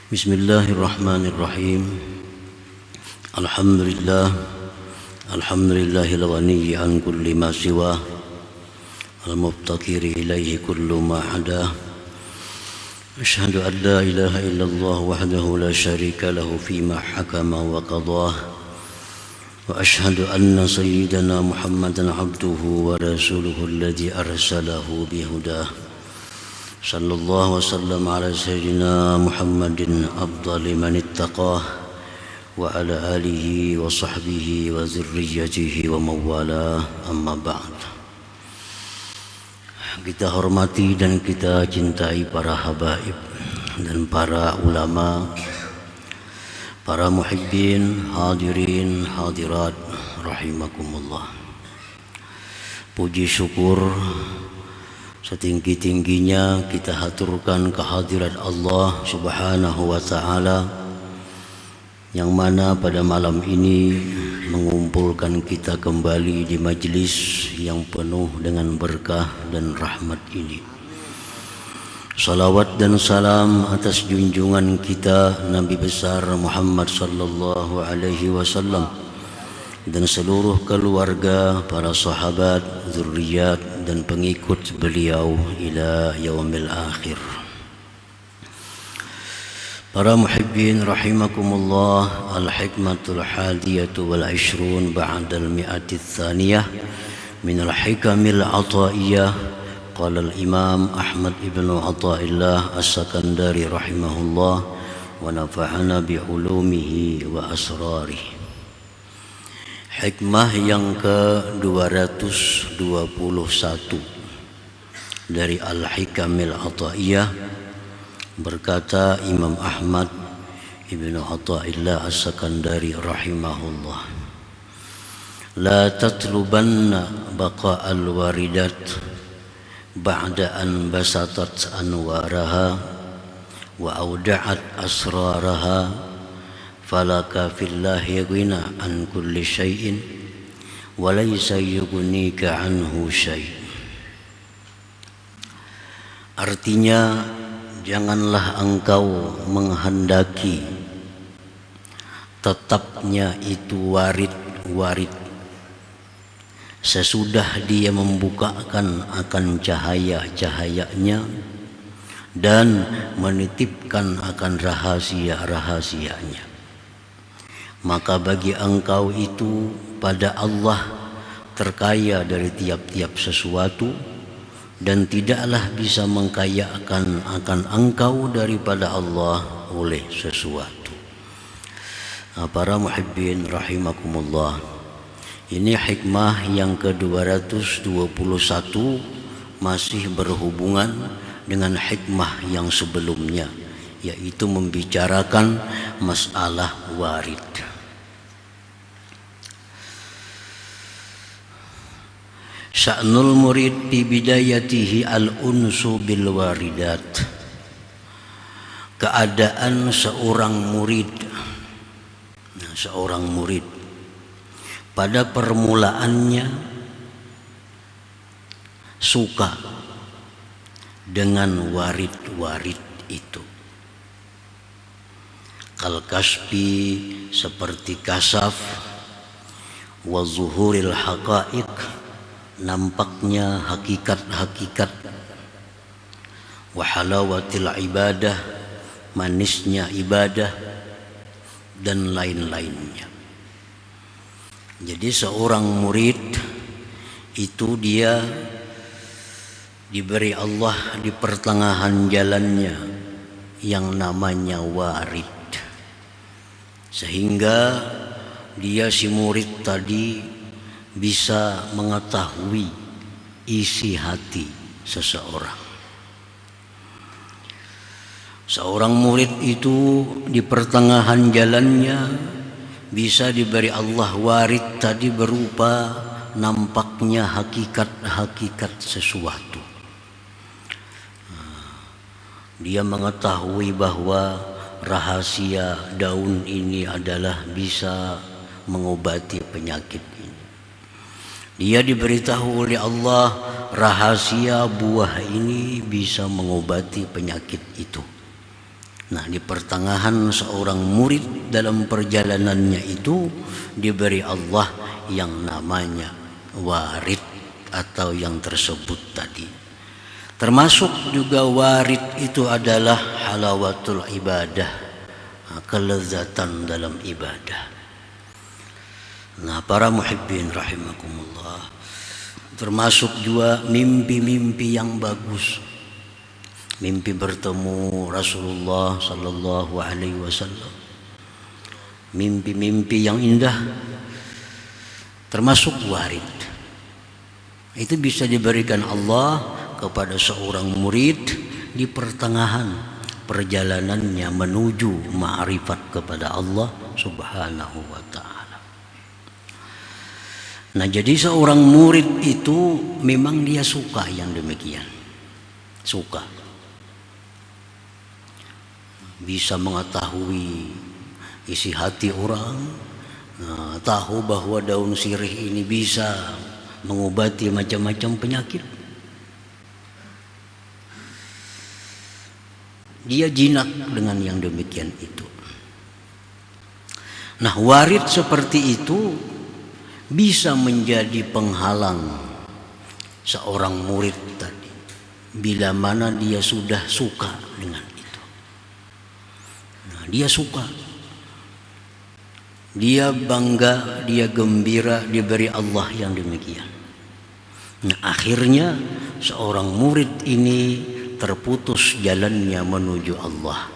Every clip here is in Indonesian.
Bismillahirrahmanirrahim. Alhamdulillahil ghani an kulli ma siwa al-mubtakiri ilaihi kullu ma ada. Asyhadu an la ilaha illallah wahdahu la syarika lahu fima hakama wa qadah. Wa asyhadu anna sayyidana Muhammadan abduhu wa rasuluhu alladhi arsalahu bihudah. Sallallahu wasallam ala sayyidina Muhammadin afdali man ittaqah wa ala alihi wa sahbihi wa zurriyyatihi wa mawalah, amma ba'd. Kita hormati dan kita cintai para habaib dan para ulama, para muhibbin, hadirin, hadirat rahimakumullah. Puji syukur setinggi-tingginya kita haturkan kehadirat Allah Subhanahu wa ta'ala, yang mana pada malam ini mengumpulkan kita kembali di majlis yang penuh dengan berkah dan rahmat ini. Salawat dan salam atas junjungan kita Nabi besar Muhammad sallallahu alaihi wasallam dan seluruh keluarga, para sahabat, zurriyat dan pengikut beliau ila yaumil akhir. Para muhibbin rahimakumullah, al-hikmatul hadiyatu wal 20 ba'dal mi'ati tsaniyah min al-hikamil ataiyah. Qala al-imam Ahmad ibn Athaillah as-Sakandari rahimahullah wa nafa'ana bi ulumihi wa asrarihi. Hikmah yang ke-221 dari Al-Hikamil Athaiyah, berkata Imam Ahmad Ibnu Athaillah As-Sakandari rahimahullah, la tatlubanna baqa'al waridat ba'da an basatat anwaraha wa auda'at asraraha, falaka fillahi ghina an kulli syai'in wa laysa yughnika anhu syai'. Artinya, janganlah engkau menghendaki tetapnya itu warid sesudah dia membukakan akan cahaya-cahayanya dan menitipkan akan rahasia-rahasianya. Maka bagi engkau itu pada Allah terkaya dari tiap-tiap sesuatu, dan tidaklah bisa mengkayakan akan engkau daripada Allah oleh sesuatu. Para muhibbin rahimakumullah, ini hikmah yang ke-221 masih berhubungan dengan hikmah yang sebelumnya, yaitu membicarakan masalah warid. Sya'nul murid fi bidayatihi al-unsu bil waridat. Keadaan seorang murid pada permulaannya suka dengan warid-warid itu. Kal kasfi, seperti kasaf, wa zuhuril haqaiq, nampaknya hakikat-hakikat, wa halawatil ibadah, manisnya ibadah, dan lain-lainnya. Jadi seorang murid itu dia diberi Allah di pertengahan jalannya yang namanya warid, sehingga dia si murid tadi bisa mengetahui isi hati seseorang. Seorang murid itu di pertengahan jalannya bisa diberi Allah warid tadi berupa nampaknya hakikat-hakikat sesuatu. Dia mengetahui bahwa rahasia daun ini adalah bisa mengobati penyakit ini. Dia diberitahu oleh Allah rahasia buah ini bisa mengobati penyakit itu. Nah, di pertengahan seorang murid dalam perjalanannya itu diberi Allah yang namanya warid atau yang tersebut tadi. Termasuk juga warid itu adalah halawatul ibadah, kelezatan dalam ibadah. Nah, para muhibbin rahimakumullah, termasuk juga mimpi-mimpi yang bagus. Mimpi bertemu Rasulullah sallallahu alaihi wasallam. Mimpi-mimpi yang indah termasuk warid. Itu bisa diberikan Allah kepada seorang murid di pertengahan perjalanannya menuju ma'rifat kepada Allah Subhanahu wa ta'ala. Nah, jadi seorang murid itu memang dia suka yang demikian. Suka. Bisa mengetahui isi hati orang, tahu bahwa daun sirih ini bisa mengobati macam-macam penyakit. Dia jinak dengan yang demikian itu. Nah, warid seperti itu bisa menjadi penghalang seorang murid tadi bila mana dia sudah suka dengan itu. Nah, dia suka, dia bangga, dia gembira diberi Allah yang demikian. Nah, akhirnya seorang murid ini terputus jalannya menuju Allah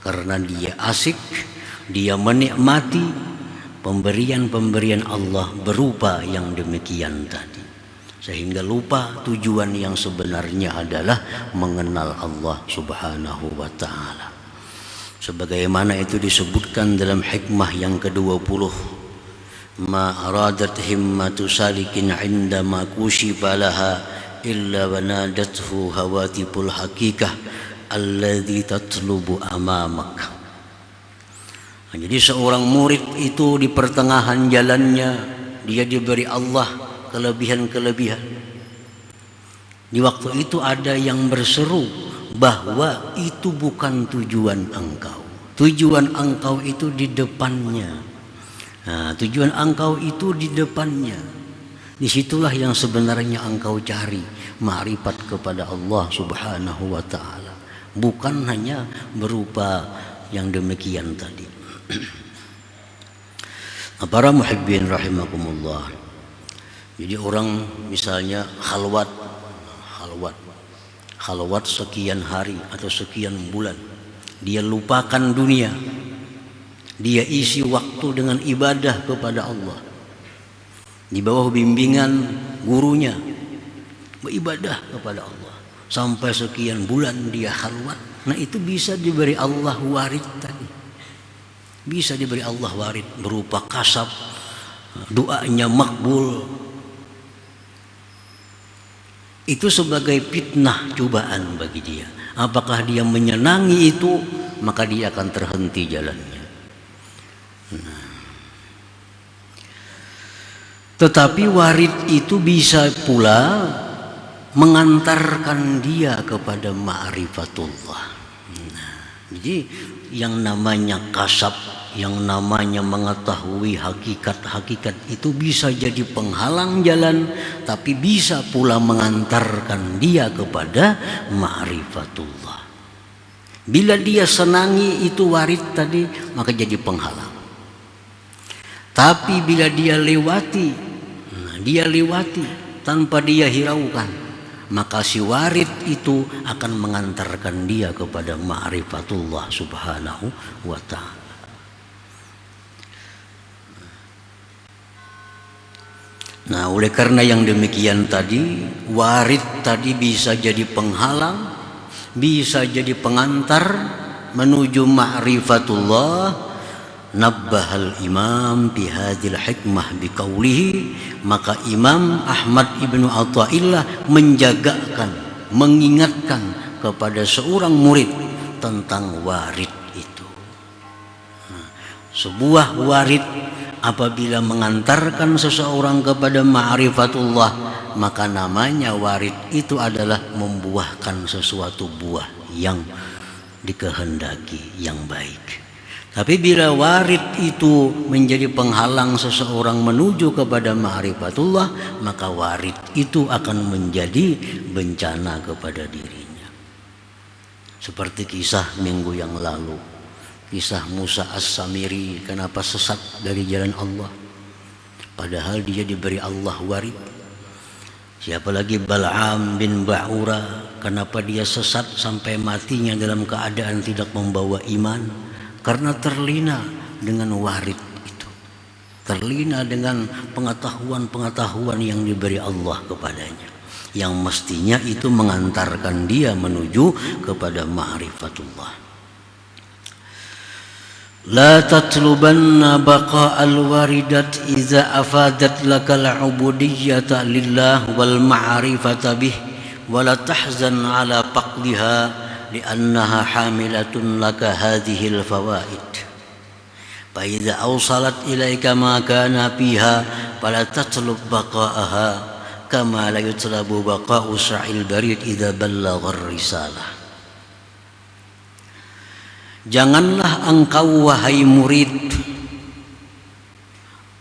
karena dia asik, dia menikmati pemberian-pemberian Allah berupa yang demikian tadi, sehingga lupa tujuan yang sebenarnya adalah mengenal Allah Subhanahu wa ta'ala. Sebagaimana itu disebutkan dalam hikmah yang ke-20, ma aradat himmatu salikin indama kushifa laha illa wanadathu hawatibul hakikah alladhi tatlubu amamak. Jadi seorang murid itu di pertengahan jalannya dia diberi Allah kelebihan-kelebihan. Di waktu itu ada yang berseru bahwa itu bukan tujuan engkau. Tujuan engkau itu di depannya. Nah, tujuan engkau itu di depannya. Disitulah yang sebenarnya engkau cari, ma'rifat kepada Allah Subhanahu wa ta'ala. Bukan hanya berupa yang demikian tadi. Para muhibbin rahimakumullah, jadi orang misalnya khalwat sekian hari atau sekian bulan, dia lupakan dunia, dia isi waktu dengan ibadah kepada Allah di bawah bimbingan gurunya, beribadah kepada Allah sampai sekian bulan dia khalwat. Nah, itu bisa diberi Allah warid tadi. Bisa diberi Allah warid berupa kasab, doanya makbul. Itu sebagai fitnah cobaan bagi dia. Apakah dia menyenangi itu, maka dia akan terhenti jalannya. Nah. Tetapi warid itu bisa pula mengantarkan dia kepada ma'rifatullah. Nah, jadi yang namanya kasab, yang namanya mengetahui hakikat-hakikat itu bisa jadi penghalang jalan, tapi bisa pula mengantarkan dia kepada ma'rifatullah. Bila dia senangi itu warid tadi, maka jadi penghalang. Tapi bila dia lewati, dia lewati tanpa dia hiraukan, maka si warid itu akan mengantarkan dia kepada ma'rifatullah Subhanahu wa ta'ala. Nah, oleh karena yang demikian tadi, warid tadi bisa jadi penghalang, bisa jadi pengantar menuju ma'rifatullah. Nabbahal imam bihadil hikmah biqaulihi, maka Imam Ahmad ibnu Athaillah menjagakan, mengingatkan kepada seorang murid tentang warid itu. Nah, sebuah warid apabila mengantarkan seseorang kepada ma'rifatullah, maka namanya warid itu adalah membuahkan sesuatu buah yang dikehendaki yang baik. Tapi bila warid itu menjadi penghalang seseorang menuju kepada ma'rifatullah, maka warid itu akan menjadi bencana kepada dirinya. Seperti kisah minggu yang lalu, kisah Musa As-Samiri, kenapa sesat dari jalan Allah padahal dia diberi Allah warid. Siapa lagi Bal'am bin Ba'ura, kenapa dia sesat sampai matinya dalam keadaan tidak membawa iman? Karena terlina dengan warid itu, terlina dengan pengetahuan-pengetahuan yang diberi Allah kepadanya, yang mestinya itu mengantarkan dia menuju kepada ma'rifatullah. La tatlubanna baqa'al waridat iza afadat lakal ubudiyyata lillah wal ma'rifata bih wa la tahzan ala faqdiha li'annaha hamilatun laka hadhil fawaid. Fa idza awsalat ilaika ma kana fiha fala tatlub baqa'aha kama la yutlabu baqa'u sa'il barid idza ballagha ar-risalah. Janganlah engkau wahai murid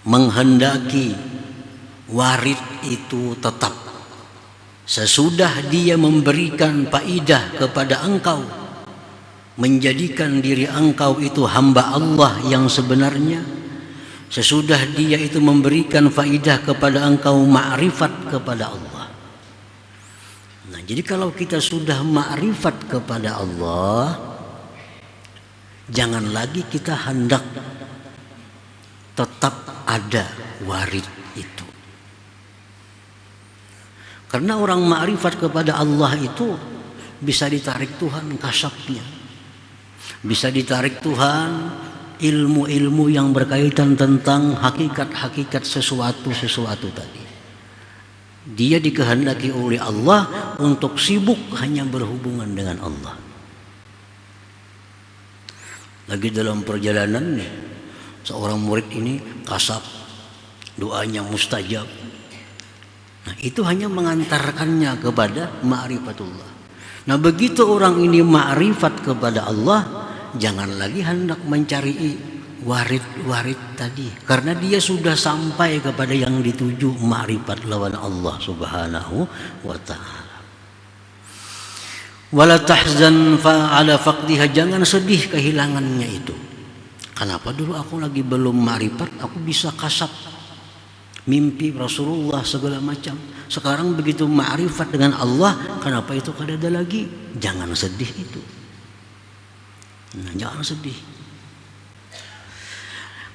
menghendaki warid itu tetap sesudah dia memberikan faidah kepada engkau, menjadikan diri engkau itu hamba Allah yang sebenarnya, sesudah dia itu memberikan faidah kepada engkau ma'rifat kepada Allah. Nah, jadi kalau kita sudah ma'rifat kepada Allah, jangan lagi kita hendak tetap ada warid itu. Karena orang ma'rifat kepada Allah itu bisa ditarik Tuhan kasabnya, bisa ditarik Tuhan ilmu-ilmu yang berkaitan tentang hakikat-hakikat sesuatu tadi. Dia dikehendaki oleh Allah untuk sibuk hanya berhubungan dengan Allah. Lagi dalam perjalanan nih, seorang murid ini kasab, doanya mustajab. Nah, itu hanya mengantarkannya kepada ma'rifatullah. Nah, begitu orang ini ma'rifat kepada Allah, jangan lagi hendak mencari warid tadi, karena dia sudah sampai kepada yang dituju, ma'rifat lawan Allah Subhanahu wa ta'ala. Wala tahzan ala faqdiha, jangan sedih kehilangannya itu. Kenapa dulu aku lagi belum ma'rifat, aku bisa kasab mimpi Rasulullah segala macam. Sekarang begitu ma'rifat dengan Allah, kenapa itu kada ada lagi? Jangan sedih itu. Nah, jangan sedih.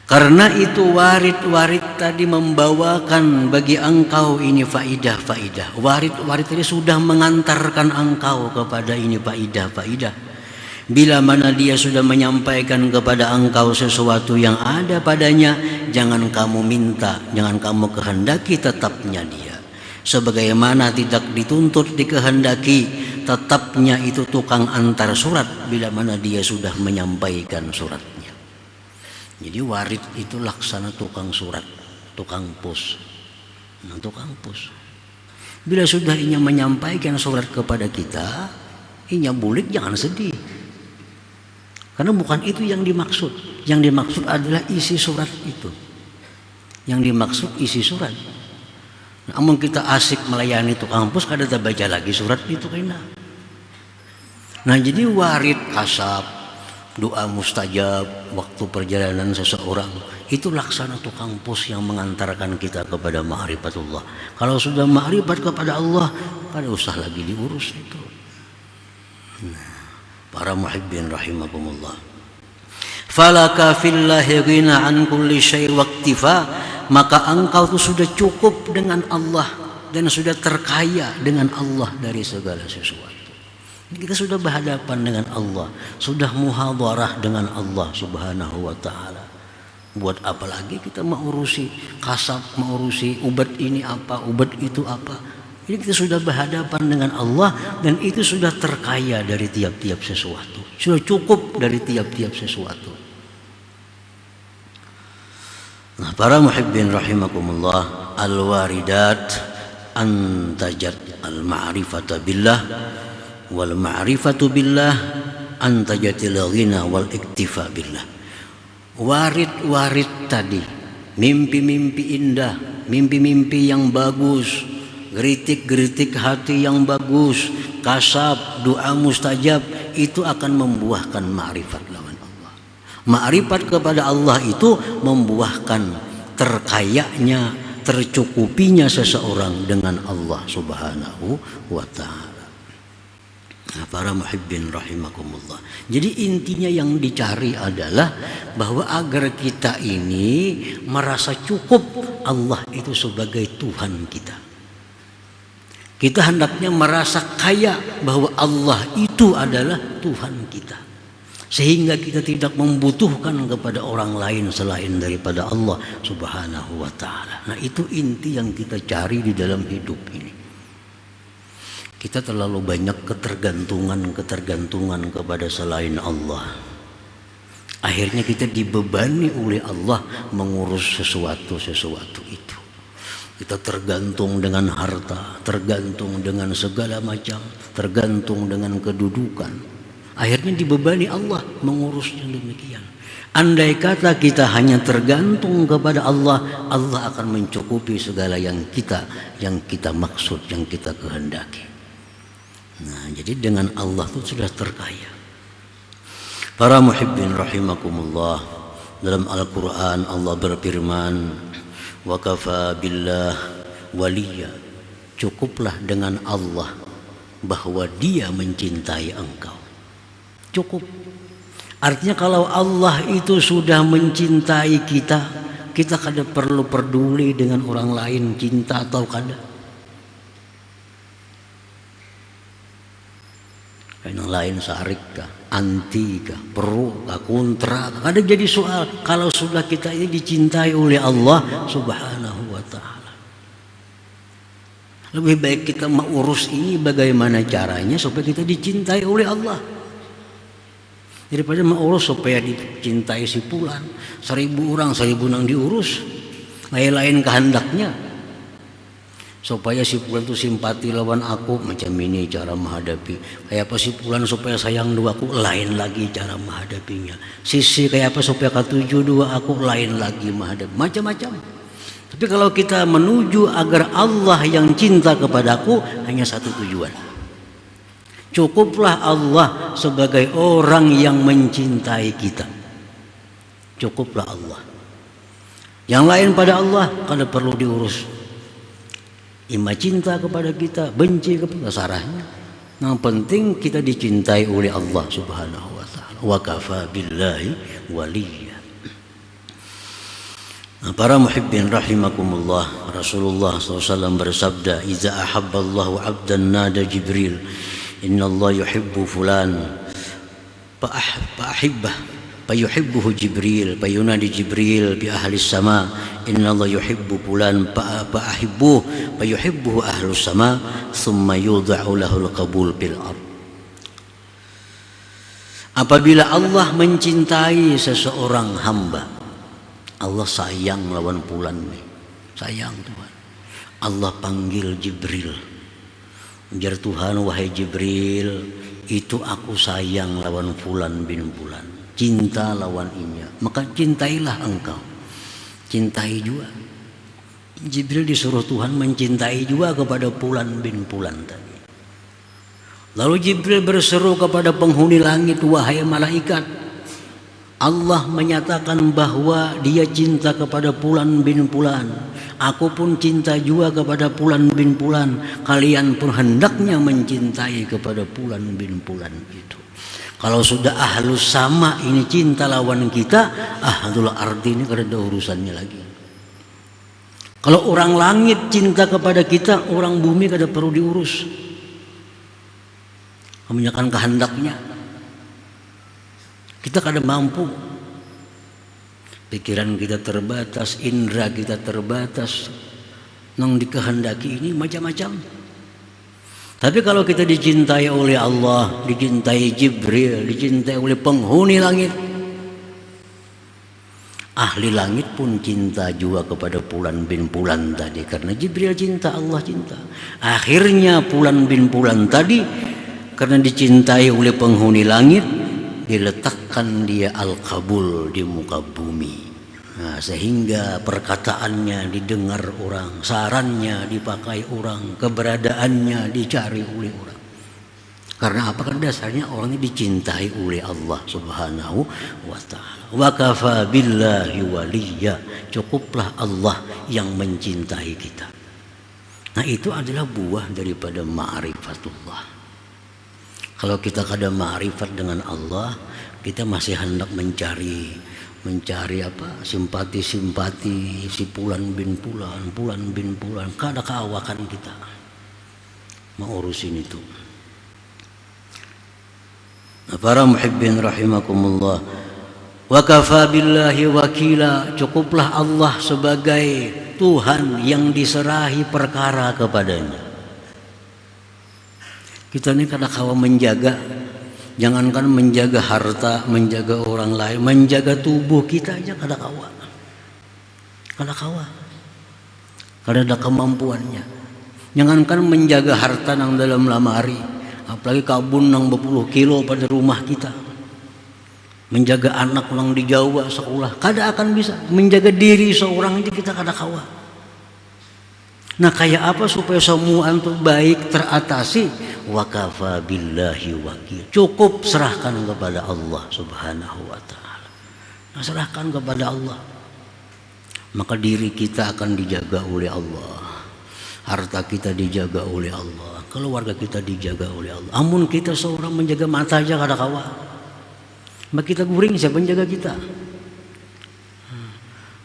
Karena itu warid tadi membawakan bagi engkau ini faidah. Warid tadi sudah mengantarkan engkau kepada ini faidah. Bila mana dia sudah menyampaikan kepada engkau sesuatu yang ada padanya, jangan kamu minta, jangan kamu kehendaki tetapnya dia. Sebagaimana tidak dituntut dikehendaki tetapnya itu tukang antar surat bila mana dia sudah menyampaikan suratnya. Jadi warid itu laksana tukang surat, tukang pos. Nah, tukang pos. Bila sudah inya menyampaikan surat kepada kita, inya bulik jangan sedih. Karena bukan itu yang dimaksud. Yang dimaksud adalah isi surat itu. Yang dimaksud isi surat. Namun kita asik melayani tukang pos, kada baca lagi surat itu kena. Nah, jadi warid kasab, doa mustajab waktu perjalanan seseorang, itu laksana tukang pos yang mengantarkan kita kepada ma'rifatullah. Kalau sudah ma'rifat kepada Allah, kada usah lagi diurus itu. Nah, para muhibbin rahimakumullah. Falaka fillahi ghina an kulli syai' waqtifa, maka engkau itu sudah cukup dengan Allah dan sudah terkaya dengan Allah dari segala sesuatu. Kita sudah berhadapan dengan Allah, sudah muhadharah dengan Allah Subhanahu wa ta'ala. Buat apa lagi kita mengurusi kasab, mengurusi ubat ini apa, ubat itu apa. Jadi kita sudah berhadapan dengan Allah dan itu sudah terkaya dari tiap-tiap sesuatu, sudah cukup dari tiap-tiap sesuatu. Nah, para muhibbin rahimakumullah, al-waridat antajat al-ma'rifata billah wal ma'rifatu billah antajatil ghina wal iktifa billah. Warid-warid tadi, mimpi-mimpi indah, mimpi-mimpi yang bagus, geritik-geritik hati yang bagus, kasab, doa mustajab, itu akan membuahkan ma'rifat lawan Allah. Ma'rifat kepada Allah itu membuahkan terkayanya, tercukupinya seseorang dengan Allah Subhanahu wa ta'ala. Nah, para muhibbin rahimakumullah. Jadi intinya yang dicari adalah bahwa agar kita ini merasa cukup Allah itu sebagai Tuhan kita. Kita hendaknya merasa kaya bahwa Allah itu adalah Tuhan kita, sehingga kita tidak membutuhkan kepada orang lain selain daripada Allah Subhanahu wa ta'ala. Nah, itu inti yang kita cari di dalam hidup ini. Kita terlalu banyak ketergantungan kepada selain Allah. Akhirnya kita dibebani oleh Allah mengurus sesuatu itu. Kita tergantung dengan harta, tergantung dengan segala macam, tergantung dengan kedudukan. Akhirnya dibebani Allah mengurusnya demikian. Andai kata kita hanya tergantung kepada Allah, Allah akan mencukupi segala yang kita maksud, yang kita kehendaki. Nah, jadi dengan Allah itu sudah terkaya. Para muhibbin rahimakumullah, dalam Al-Quran Allah berfirman, wa kafa billah waliya, cukuplah dengan Allah bahwa Dia mencintai engkau. Cukup. Artinya kalau Allah itu sudah mencintai kita, kita kada perlu peduli dengan orang lain cinta atau kada. Yang lain sarik kah, anti kah, pro kah, kontra kah, ada jadi soal kalau sudah kita ini dicintai oleh Allah Subhanahu wa ta'ala. Lebih baik kita mengurus ini bagaimana caranya supaya kita dicintai oleh Allah, daripada mengurus supaya dicintai si fulan. 1000 orang 1000 nang diurus, lain-lain kehendaknya supaya si fulan itu simpati lawan aku, macam ini cara menghadapi. Kayak apa si fulan supaya sayang dua aku, lain lagi cara menghadapinya. Sisi kayak apa supaya ketujuh dua aku, lain lagi menghadapi, macam-macam. Tapi kalau kita menuju agar Allah yang cinta kepadaku, hanya satu tujuan. Cukuplah Allah sebagai orang yang mencintai kita. Cukuplah Allah. Yang lain pada Allah kada perlu diurus. Ima cinta kepada kita, benci kepada sarahnya. Yang penting kita dicintai oleh Allah Subhanahu wa ta'ala. Wa kafa billahi waliya. Nah, para muhibbin rahimakumullah, Rasulullah SAW bersabda, iza ahabballahu abdan nada Jibril, inna Allah yuhibbu fulan fa'ahibbah fayuhibbuhu Jibril fayunadi Jibril bi ahli sama, inna Allah yuhibbu fulan fa'ahibbuhu fayuhibbuhu ahlus sama, thumma yudha'u lahul qabul bil ard. Apabila Allah mencintai seseorang hamba, Allah sayang lawan fulan nih, sayang Tuhan. Allah panggil Jibril, jar Tuhan, wahai Jibril, itu aku sayang lawan fulan bin fulan, cinta lawan inya, maka cintailah engkau, cintai juga. Jibril disuruh Tuhan mencintai juga kepada fulan bin fulan tadi. Lalu Jibril berseru kepada penghuni langit, wahai malaikat, Allah menyatakan bahwa Dia cinta kepada fulan bin fulan, aku pun cinta juga kepada fulan bin fulan, kalian pun hendaknya mencintai kepada fulan bin fulan itu. Kalau sudah ahlus sama ini cinta lawan kita, ahlul ardi ini kada ada urusannya lagi. Kalau orang langit cinta kepada kita, orang bumi kada perlu diurus. Kebanyakan kehendaknya. Kita kada mampu. Pikiran kita terbatas, indera kita terbatas. Nang dikehendaki ini macam-macam. Tapi kalau kita dicintai oleh Allah, dicintai Jibril, dicintai oleh penghuni langit, ahli langit pun cinta juga kepada fulan bin fulan tadi, karena Jibril cinta, Allah cinta. Akhirnya fulan bin fulan tadi karena dicintai oleh penghuni langit, diletakkan dia al-qabul di muka bumi. Nah, sehingga perkataannya didengar orang, sarannya dipakai orang, keberadaannya dicari oleh orang. Karena apa? Kan dasarnya orang ini dicintai oleh Allah Subhanahu wa ta'ala. Wa kafa billahi waliya, cukuplah Allah yang mencintai kita. Nah, itu adalah buah daripada ma'rifatullah. Kalau kita kada ma'rifat dengan Allah, kita masih hendak mencari apa? Simpati-simpati si Pulan bin Pulan, kada keawakan kita mau urusin itu. Nah, para muhibbin rahimakumullah, wa kafa billahi wakila, cukuplah Allah sebagai Tuhan yang diserahi perkara kepadanya. Kita ini kada kawa menjaga, jangankan menjaga harta, menjaga orang lain, menjaga tubuh kita aja kada kawa. Kada ada kemampuannya. Jangankan menjaga harta nang dalam lamari, apalagi kabun nang 20 kilo pada rumah kita. Menjaga anak ulang di Jawa sekolah, kada akan bisa. Menjaga diri seorang aja kita kada kawa. Nah, kayak apa supaya semua itu baik teratasi? Wa kafa billahi wakil, cukup serahkan kepada Allah Subhanahu wa ta'ala. Nah, serahkan kepada Allah, maka diri kita akan dijaga oleh Allah, harta kita dijaga oleh Allah, keluarga kita dijaga oleh Allah. Amun kita seorang menjaga mata aja kada kawa, maka kita guring, siapa menjaga kita?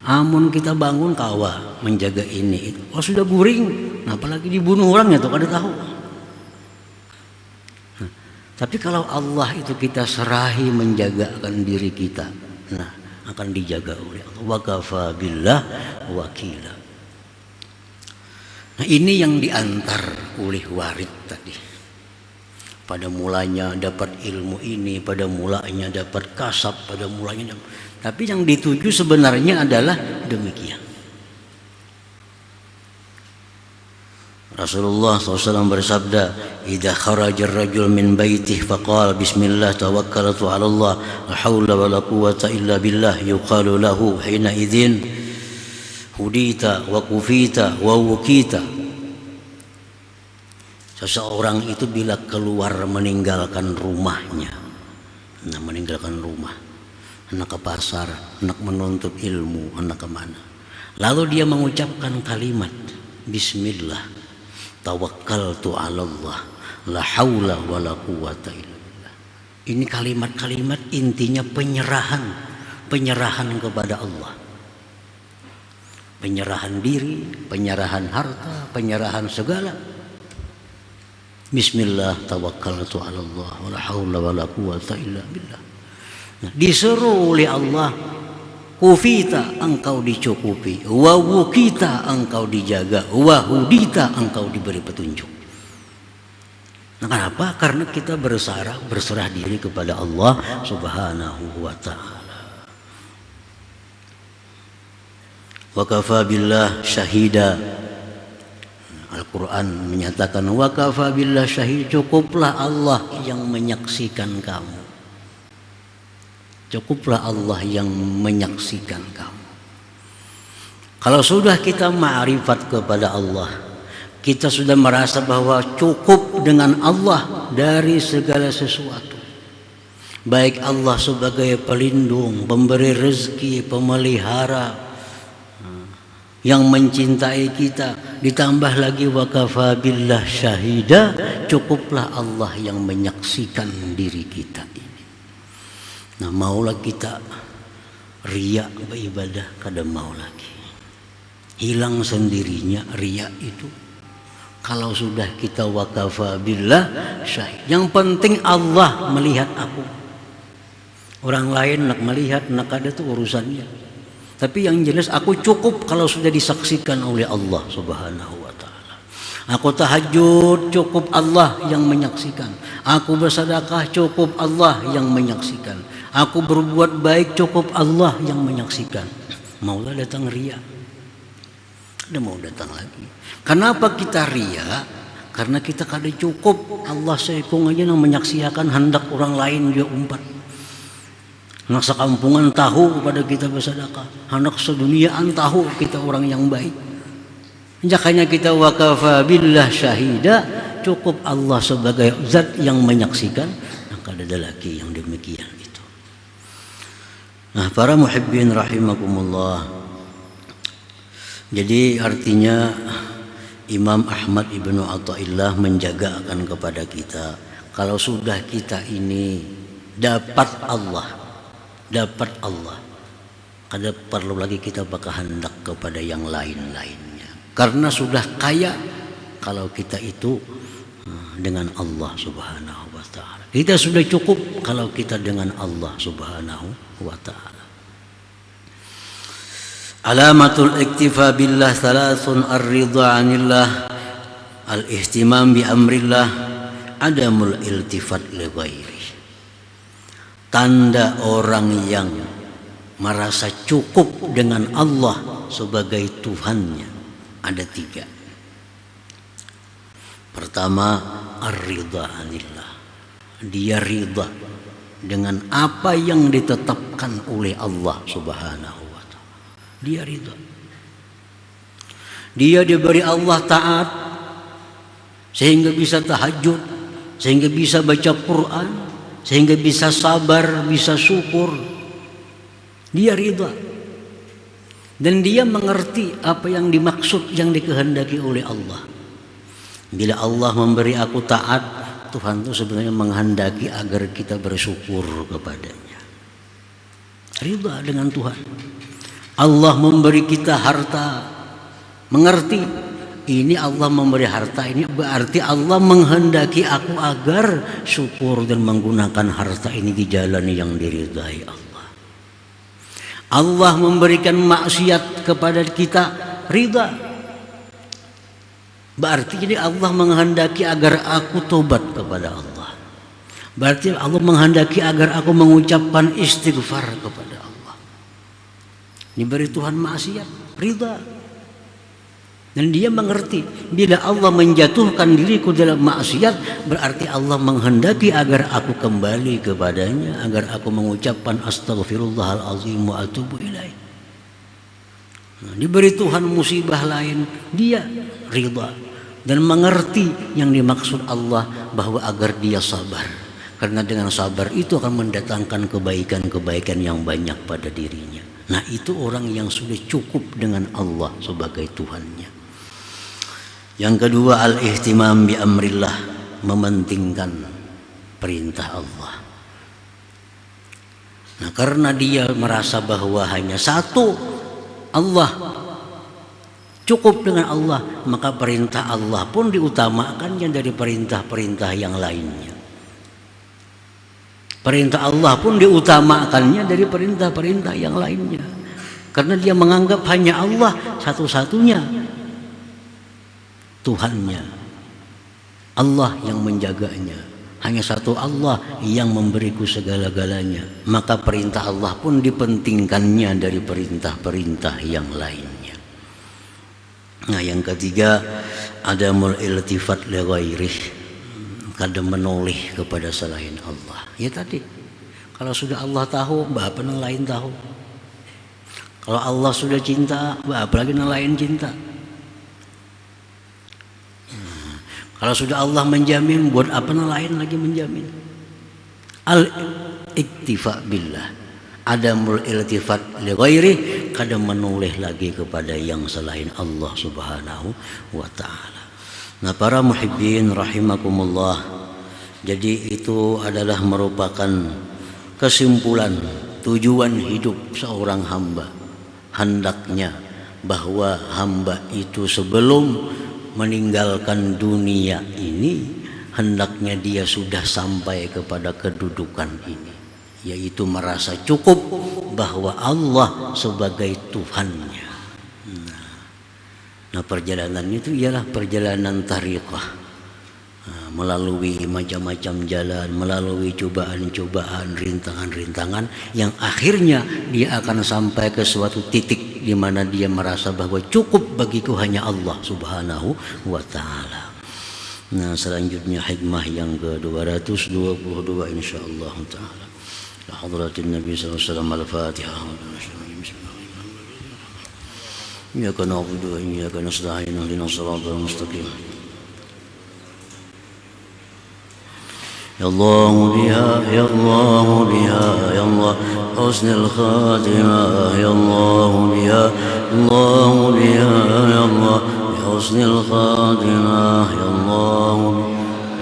Amun kita bangun kawa menjaga ini itu, oh sudah guring, nah, apalagi dibunuh orang ya tuh kada tahu. Nah, tapi kalau Allah itu kita serahi menjagakan diri kita, nah akan dijaga oleh Allah. Wa kafa billah wakila. Nah, ini yang diantar oleh warid tadi. Pada mulanya dapat ilmu ini, pada mulanya dapat kasab, pada mulanya tapi yang dituju sebenarnya adalah demikian. Rasulullah SAW bersabda, "Idza kharaja ar-rajul min baitihi faqala bismillah tawakkaltu 'ala Allah, la haula wa la quwwata illa billah, yuqalu lahu hina idzin hudita wa kufita wa wukita." Seseorang itu bila keluar meninggalkan rumahnya, nah meninggalkan rumah, hendak ke pasar, hendak menuntut ilmu, hendak kemana, lalu dia mengucapkan kalimat bismillah tawakkaltu 'ala Allah, la haula wa la quwwata illa billah. Ini kalimat-kalimat intinya penyerahan kepada Allah. Penyerahan diri, penyerahan harta, penyerahan segala. Bismillah tawakkaltu 'ala Allah, wa la haula wa la quwwata illa billah. Nah, disuruh oleh Allah, kufita engkau dicukupi, wa wukita engkau dijaga, wa hudita engkau diberi petunjuk. Nah, kenapa? Karena kita berserah diri kepada Allah Subhanahu wa ta'ala. Wa kafa billah syahida. Al-Quran menyatakan wa kafa billah syahid, cukuplah Allah yang menyaksikan kamu. Cukuplah Allah yang menyaksikan kamu. Kalau sudah kita ma'rifat kepada Allah, kita sudah merasa bahwa cukup dengan Allah dari segala sesuatu. Baik Allah sebagai pelindung, pemberi rezeki, pemelihara, yang mencintai kita, ditambah lagi wa kafa billah syahida, cukuplah Allah yang menyaksikan diri kita ini. Nah, maulah kita riya beribadah, kada mau lagi. Hilang sendirinya riya itu kalau sudah kita wa kafa billah syahid. Yang penting Allah melihat aku. Orang lain nak melihat, nak ada tuh urusannya. Tapi yang jelas aku cukup kalau sudah disaksikan oleh Allah Subhanahu wa ta'ala. Aku tahajud, cukup Allah yang menyaksikan. Aku bersedekah, cukup Allah yang menyaksikan. Aku berbuat baik, cukup Allah yang menyaksikan. Maulah datang riya, ada mau datang lagi. Kenapa kita riya? Karena kita kada cukup. Allah seikung aja yang menyaksikan, hendak orang lain dia umpat. Anak sekampungan tahu pada kita bersedekah, anak seduniaan tahu kita orang yang baik. Makanya kita wakafa billah syahida, cukup Allah sebagai zat yang menyaksikan. Maka ada lagi yang demikian itu. Nah, para muhibbin rahimakumullah. Jadi artinya Imam Ahmad Ibnu Athaillah menjaga akan kepada kita, kalau sudah kita ini dapat Allah, kada perlu lagi kita bakal hendak kepada yang lain-lainnya, karena sudah kaya kalau kita itu dengan Allah Subhanahu wa ta'ala. Kita sudah cukup kalau kita dengan Allah Subhanahu wa ta'ala. Alamatul iktifa billah thalathun: ar-ridha 'anillah, al-ihtimam bi amrillah, adamul iltifat li ghairi. Tanda orang yang merasa cukup dengan Allah sebagai Tuhannya ada 3. Pertama, ar-ridha 'anillah. Dia ridha dengan apa yang ditetapkan oleh Allah Subhanahu wa ta'ala. Dia ridha. Dia diberi Allah taat sehingga bisa tahajud, sehingga bisa baca Quran, sehingga bisa sabar, bisa syukur. Dia ridha. Dan dia mengerti apa yang dimaksud, yang dikehendaki oleh Allah. Bila Allah memberi aku taat, Tuhan itu sebenarnya menghendaki agar kita bersyukur kepadanya. Ridha dengan Tuhan. Allah memberi kita harta, mengerti ini Allah memberi harta ini berarti Allah menghendaki aku agar syukur dan menggunakan harta ini di jalan yang diridhai Allah. Allah memberikan maksiat kepada kita, ridha. Berarti ini Allah menghendaki agar aku tobat kepada Allah. Berarti Allah menghendaki agar aku mengucapkan istighfar kepada Allah. Diberi Tuhan maksiat, ridha. Dan dia mengerti bila Allah menjatuhkan diriku dalam maksiat, berarti Allah menghendaki agar aku kembali kepadanya, agar aku mengucapkan astaghfirullahal azim wa atubu ilaih. Nah, diberi Tuhan musibah lain, dia ridha dan mengerti yang dimaksud Allah bahwa agar dia sabar, karena dengan sabar itu akan mendatangkan kebaikan-kebaikan yang banyak pada dirinya. Nah, itu orang yang sudah cukup dengan Allah sebagai Tuhannya. Yang kedua, al-ihtimam bi amrillah, mementingkan perintah Allah. Nah, karena dia merasa bahwa hanya satu Allah, cukup dengan Allah, maka perintah Allah pun diutamakannya dari perintah-perintah yang lainnya. Perintah Allah pun diutamakannya dari perintah-perintah yang lainnya, karena dia menganggap hanya Allah satu-satunya Tuhannya, Allah yang menjaganya, hanya satu Allah yang memberiku segala-galanya. Maka perintah Allah pun dipentingkannya dari perintah-perintah yang lainnya. Nah, yang ketiga, adamul iltifat li ghairih, kada menoleh kepada selain Allah. Ya tadi, kalau sudah Allah tahu, apa yang lain tahu. Kalau Allah sudah cinta, apa lagi yang lain cinta. Kalau sudah Allah menjamin, buat apa yang lain lagi menjamin. Al-iktifa billah, adamul iltifat li ghairih, kada menoleh lagi kepada yang selain Allah Subhanahu wa ta'ala. Nah, para muhibbin rahimakumullah, jadi itu adalah merupakan kesimpulan tujuan hidup seorang hamba. Hendaknya bahwa hamba itu sebelum meninggalkan dunia ini, hendaknya dia sudah sampai kepada kedudukan ini, yaitu merasa cukup bahwa Allah sebagai Tuhannya. Nah, perjalanan itu ialah perjalanan tariqah, melalui macam-macam jalan, melalui cobaan-cobaan, rintangan-rintangan, yang akhirnya dia akan sampai ke suatu titik di mana dia merasa bahwa cukup bagiku hanya Allah Subhanahu wa ta'ala. Nah, selanjutnya hikmah yang ke-222 insyaallah ta'ala. لحضرة النبي صلى الله عليه وسلم. الفاتحة. إياك نعبد وإياك نستعين اهدنا الصراط المستقيم. يا الله بها يا الله بها يا الله حسن الخاتمة. يا الله بها الله بها يا الله بحسن الخاتمة. يا الله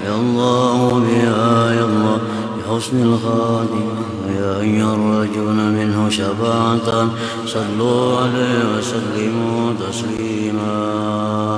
يا الله بها يا الله بحسن الخاتمة. يا أيها الرجل منه شفاعة صلوا عليه وسلموا تسليما.